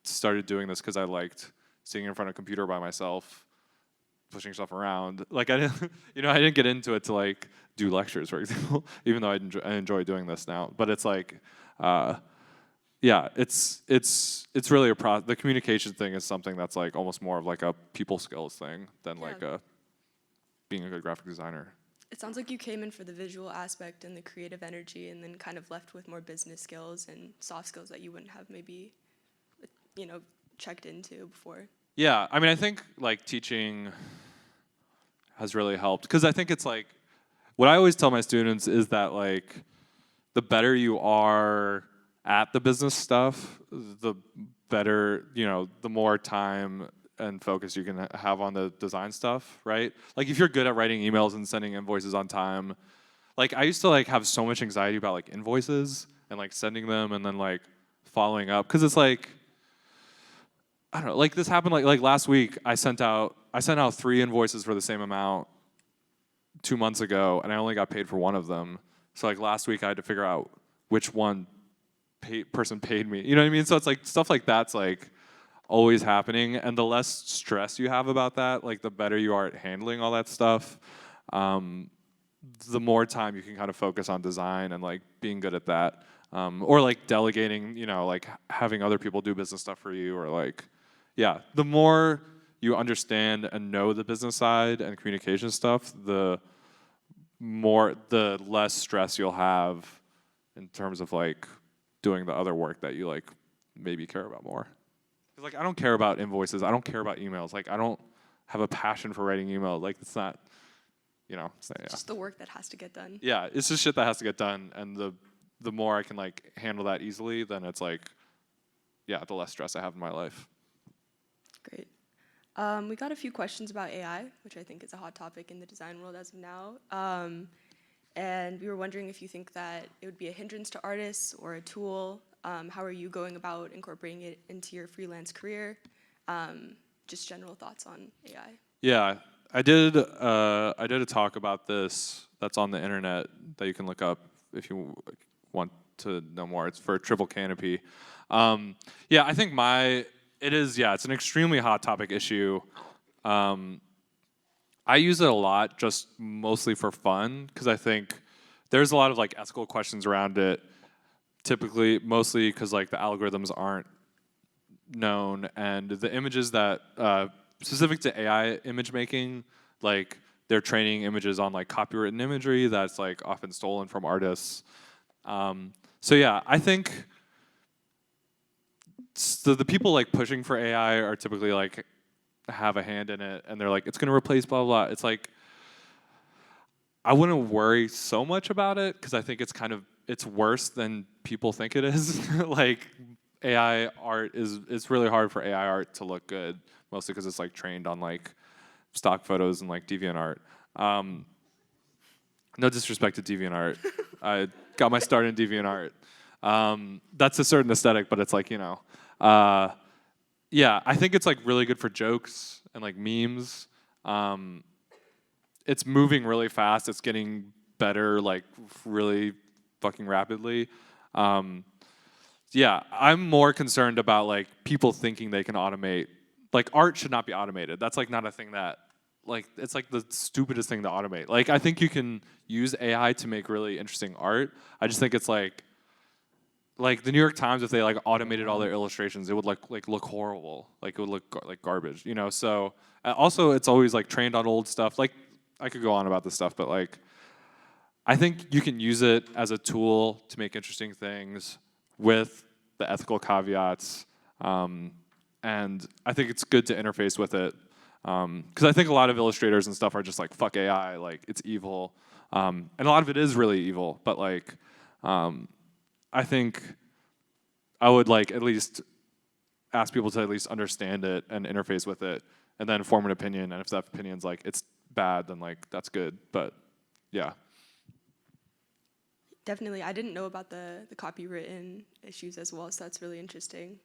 started doing this because I liked sitting in front of a computer by myself, pushing stuff around. Like I didn't get into it to like do lectures, for example, even though I enjoy doing this now. But it's like, yeah, it's really the communication thing is something that's like almost more of like a people skills thing than like being a good graphic designer. It sounds like you came in for the visual aspect and the creative energy, and then kind of left with more business skills and soft skills that you wouldn't have maybe, checked into before. Yeah, I mean, I think like teaching has really helped because I think it's like what I always tell my students is that like the better you are at the business stuff, the better, the more time and focus you can have on the design stuff, right? Like if you're good at writing emails and sending invoices on time, like I used to like have so much anxiety about like invoices and like sending them and then like following up because it's like I don't know, like this happened like last week I sent out 3 invoices for the same amount 2 months ago and I only got paid for one of them. So like last week I had to figure out which one person paid me. You know what I mean? So it's like stuff like that's like always happening, and the less stress you have about that, like the better you are at handling all that stuff. The more time you can kind of focus on design and like being good at that, or like delegating, like having other people do business stuff for you, or like, yeah, the more you understand and know the business side and communication stuff, the less stress you'll have in terms of like doing the other work that you like maybe care about more. Like I don't care about invoices. I don't care about emails. Like I don't have a passion for writing emails. Like it's not, It's just the work that has to get done. Yeah, it's just shit that has to get done. And the more I can like handle that easily, then it's like, yeah, the less stress I have in my life. Great. We got a few questions about AI, which I think is a hot topic in the design world as of now. And we were wondering if you think that it would be a hindrance to artists or a tool. How are you going about incorporating it into your freelance career? Just general thoughts on AI. Yeah, I did a talk about this that's on the internet that you can look up if you want to know more. It's for Triple Canopy. Yeah, I think it's an extremely hot topic issue. I use it a lot, just mostly for fun, because I think there's a lot of like ethical questions around it. Typically, mostly because like the algorithms aren't known, and the images that specific to AI image making, like they're training images on like copywritten imagery that's like often stolen from artists. So yeah, I think the people like pushing for AI are typically like have a hand in it, and they're like, it's gonna replace blah blah blah. It's like I wouldn't worry so much about it because I think it's worse than people think it is. Like AI art it's really hard for AI art to look good, mostly because it's like trained on like stock photos and like DeviantArt. No disrespect to DeviantArt. I got my start in DeviantArt. That's a certain aesthetic, but it's like, yeah, I think it's like really good for jokes and like memes. It's moving really fast. It's getting better like really fucking rapidly. Yeah, I'm more concerned about like people thinking they can automate. Like art should not be automated. That's like not a thing that like it's like the stupidest thing to automate. Like I think you can use AI to make really interesting art. I just think it's like the New York Times, if they like automated all their illustrations, it would like look horrible. Like it would look like garbage, So also it's always like trained on old stuff. Like I could go on about this stuff, but like I think you can use it as a tool to make interesting things with the ethical caveats, and I think it's good to interface with it because I think a lot of illustrators and stuff are just like fuck AI, like it's evil, and a lot of it is really evil. But like, I think I would like at least ask people to at least understand it and interface with it, and then form an opinion. And if that opinion's like it's bad, then like that's good. But yeah. Definitely. I didn't know about the copywritten issues as well, so that's really interesting.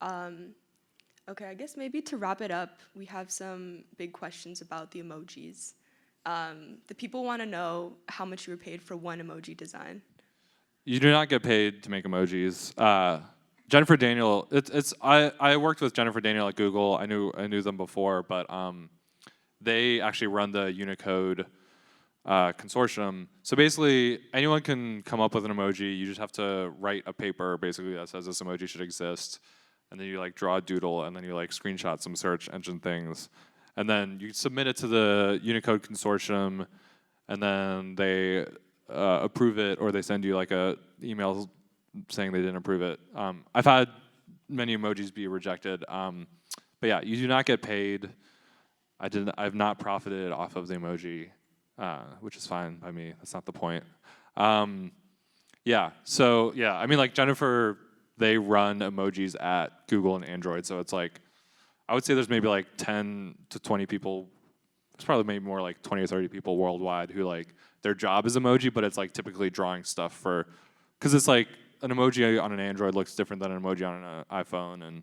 Okay, I guess maybe to wrap it up, we have some big questions about the emojis. The people want to know how much you were paid for one emoji design. You do not get paid to make emojis. Jennifer Daniel, I worked with Jennifer Daniel at Google. I knew them before, but they actually run the Unicode consortium. So basically, anyone can come up with an emoji. You just have to write a paper basically that says this emoji should exist, and then you like draw a doodle, and then you like screenshot some search engine things, and then you submit it to the Unicode consortium, and then they approve it, or they send you like a email saying they didn't approve it. I've had many emojis be rejected, but yeah, you do not get paid. I've not profited off of the emoji, which is fine by me. That's not the point. Yeah, so yeah, I mean, like Jennifer, they run emojis at Google and Android, so it's like, I would say there's maybe like 10 to 20 people, it's probably maybe more like 20 or 30 people worldwide who like, their job is emoji, but it's like typically drawing stuff for, because it's like, an emoji on an Android looks different than an emoji on an iPhone, and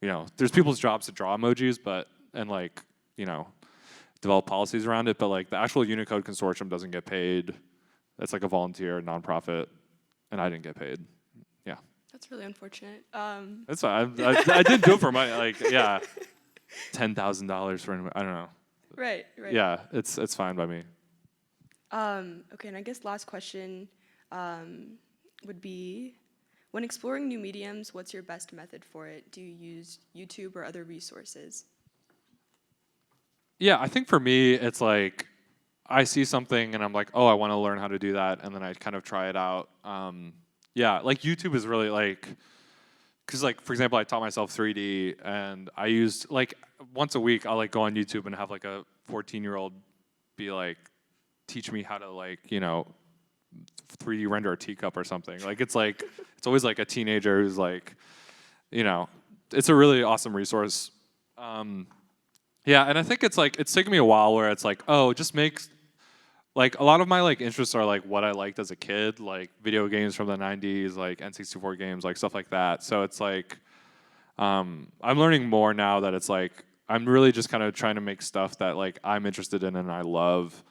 you know, there's people's jobs to draw emojis, and like, you know, develop policies around it, but like the actual Unicode consortium doesn't get paid. It's like a volunteer nonprofit, and I didn't get paid. Yeah. That's really unfortunate. That's fine. I did do it for my, like, yeah, $10,000 for an, I don't know. Right. Yeah, it's fine by me. Okay, and I guess last question would be, when exploring new mediums, what's your best method for it? Do you use YouTube or other resources? Yeah, I think for me, it's like, I see something and I'm like, oh, I want to learn how to do that, and then I kind of try it out. Yeah, like YouTube is really like, because like, for example, I taught myself 3D, and I used, like, once a week, I'll like go on YouTube and have like a 14-year-old be like, teach me how to like, you know, 3D render a teacup or something. Like, it's always like a teenager who's like, you know, it's a really awesome resource. Yeah, and I think it's like, it's taken me a while where it's like, oh, just make, like, a lot of my like interests are like what I liked as a kid, like video games from the 90s, like N64 games, like stuff like that. So it's like, I'm learning more now that it's like, I'm really just kind of trying to make stuff that like I'm interested in and I love.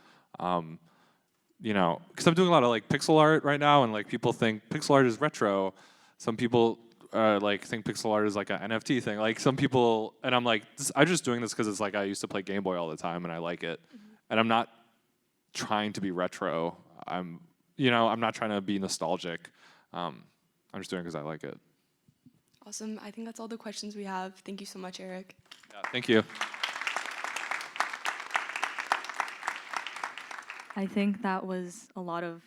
You know, because I'm doing a lot of like pixel art right now, and like people think pixel art is retro. Some people like think pixel art is like an NFT thing. Like some people, and I'm like, I'm just doing this because it's like I used to play Game Boy all the time and I like it, and I'm not trying to be retro. You know, I'm not trying to be nostalgic. I'm just doing it because I like it. Awesome. I think that's all the questions we have. Thank you so much, Erik. Yeah, thank you. I think that was a lot of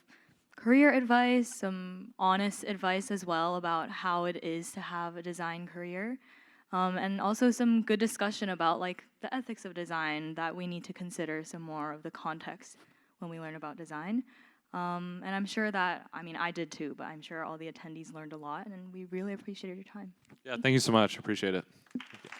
career advice, some honest advice as well about how it is to have a design career, and also some good discussion about like the ethics of design, that we need to consider some more of the context when we learn about design. And I'm sure that, I mean, I did too, but I'm sure all the attendees learned a lot, and we really appreciated your time. Yeah, thank you so much. Appreciate it. Thank you.